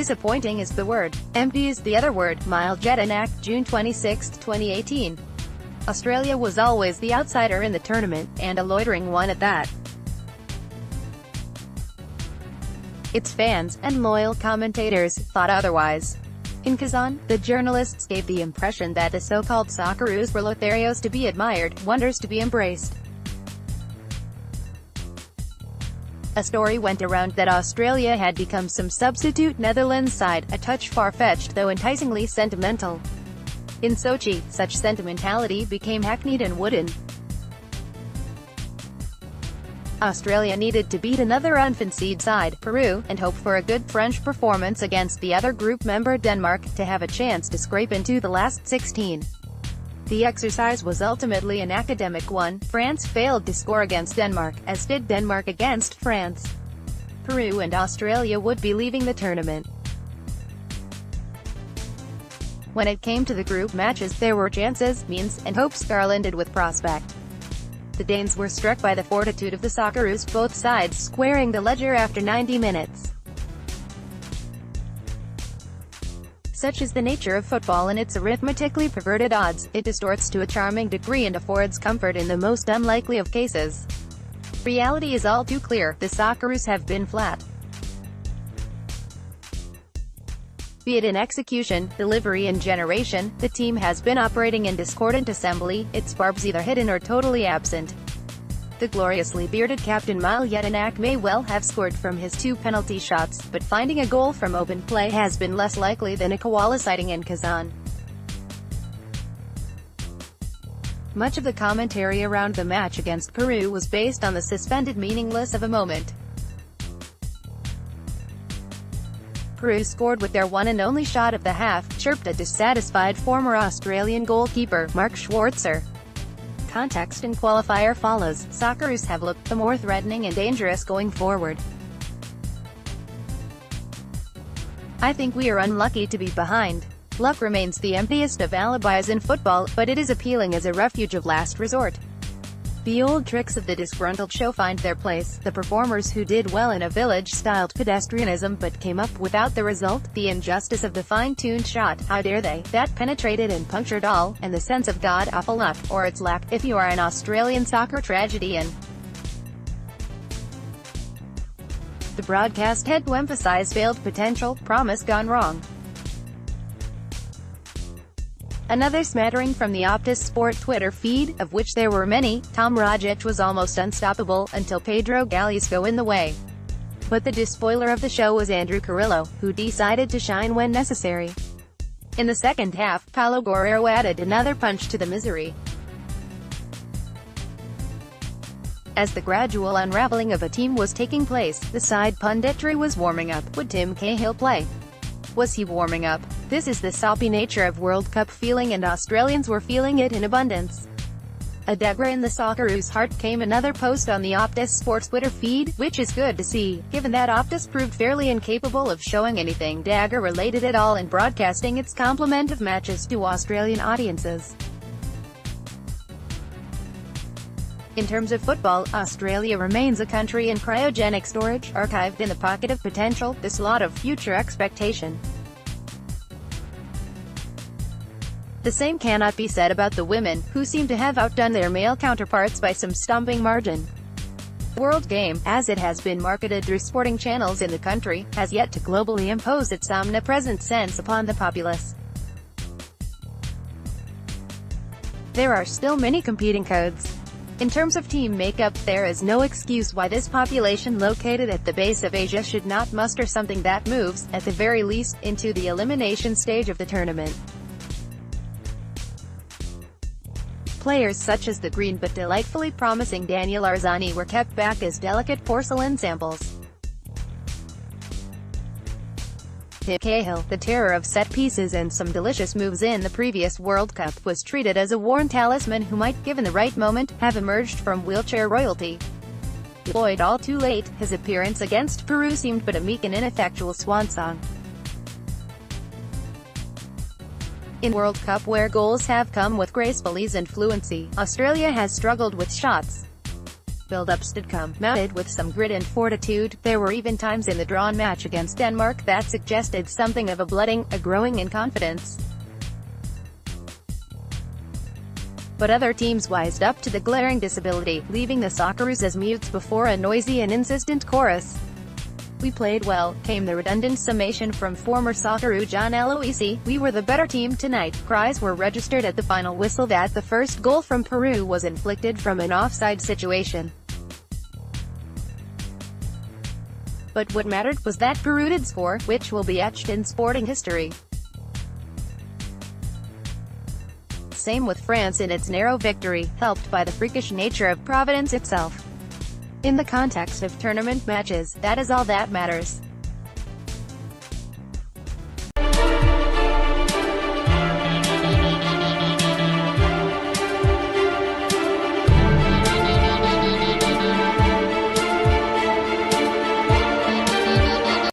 Disappointing is the word. Empty is the other word. Jedenak, June 26, 2018. Australia was always the outsider in the tournament, and a loitering one at that. Its fans, and loyal commentators, thought otherwise. In Kazan, the journalists gave the impression that the so-called Socceroos were Lotharios to be admired, wonders to be embraced. A story went around that Australia had become some substitute Netherlands side, a touch far-fetched though enticingly sentimental. In Sochi, such sentimentality became hackneyed and wooden. Australia needed to beat another unfancied side, Peru, and hope for a good French performance against the other group member Denmark, to have a chance to scrape into the last 16. The exercise was ultimately an academic one. France failed to score against Denmark, as did Denmark against France. Peru and Australia would be leaving the tournament. When it came to the group matches, there were chances, means, and hopes garlanded with prospect. The Danes were struck by the fortitude of the Socceroos, both sides squaring the ledger after 90 minutes. Such is the nature of football and its arithmetically perverted odds. It distorts to a charming degree and affords comfort in the most unlikely of cases. Reality is all too clear. The Socceroos have been flat. Be it in execution, delivery and generation, the team has been operating in discordant assembly, its barbs either hidden or totally absent. The gloriously bearded captain Jedenak may well have scored from his 2 penalty shots, but finding a goal from open play has been less likely than a koala sighting in Kazan. Much of the commentary around the match against Peru was based on the suspended meaningless of a moment. Peru scored with their one and only shot of the half, chirped a dissatisfied former Australian goalkeeper, Mark Schwarzer. Context and qualifier follows. Socceroos have looked the more threatening and dangerous going forward. I think we are unlucky to be behind. Luck remains the emptiest of alibis in football, but it is appealing as a refuge of last resort. The old tricks of the disgruntled show find their place. The performers who did well in a village-styled pedestrianism but came up without the result, the injustice of the fine-tuned shot, how dare they, that penetrated and punctured all, and the sense of god-awful luck, or its lack, if you are an Australian soccer tragedian. The broadcast had to emphasize failed potential, promise gone wrong. Another smattering from the Optus Sport Twitter feed, of which there were many. Tom Rogic was almost unstoppable, until Pedro Gallisco in the way. But the despoiler of the show was Andrew Carrillo, who decided to shine when necessary. In the second half, Paulo Guerrero added another punch to the misery. As the gradual unraveling of a team was taking place, the side punditry was warming up. Would Tim Cahill play? Was he warming up? This is the soppy nature of World Cup feeling, and Australians were feeling it in abundance. A dagger in the Socceroos' heart came another post on the Optus Sports Twitter feed, which is good to see, given that Optus proved fairly incapable of showing anything dagger-related at all and broadcasting its complement of matches to Australian audiences. In terms of football, Australia remains a country in cryogenic storage, archived in the pocket of potential, the slot of future expectation. The same cannot be said about the women, who seem to have outdone their male counterparts by some stumping margin. The World Game, as it has been marketed through sporting channels in the country, has yet to globally impose its omnipresent sense upon the populace. There are still many competing codes. In terms of team makeup, there is no excuse why this population located at the base of Asia should not muster something that moves, at the very least, into the elimination stage of the tournament. Players such as the green but delightfully promising Daniel Arzani were kept back as delicate porcelain samples. Tim Cahill, the terror of set pieces and some delicious moves in the previous World Cup, was treated as a worn talisman who might, given the right moment, have emerged from wheelchair royalty. Deployed all too late, his appearance against Peru seemed but a meek and ineffectual swan song. In World Cup where goals have come with graceful ease and fluency, Australia has struggled with shots. Build-ups did come, mounted with some grit and fortitude. There were even times in the drawn match against Denmark that suggested something of a blooding, a growing in confidence. But other teams wised up to the glaring disability, leaving the Socceroos as mutes before a noisy and insistent chorus. "We played well," came the redundant summation from former Socceroo John Aloisi. "We were the better team tonight." Cries were registered at the final whistle that the first goal from Peru was inflicted from an offside situation. But what mattered was that Peru did score, which will be etched in sporting history. Same with France in its narrow victory, helped by the freakish nature of Providence itself. In the context of tournament matches, that is all that matters.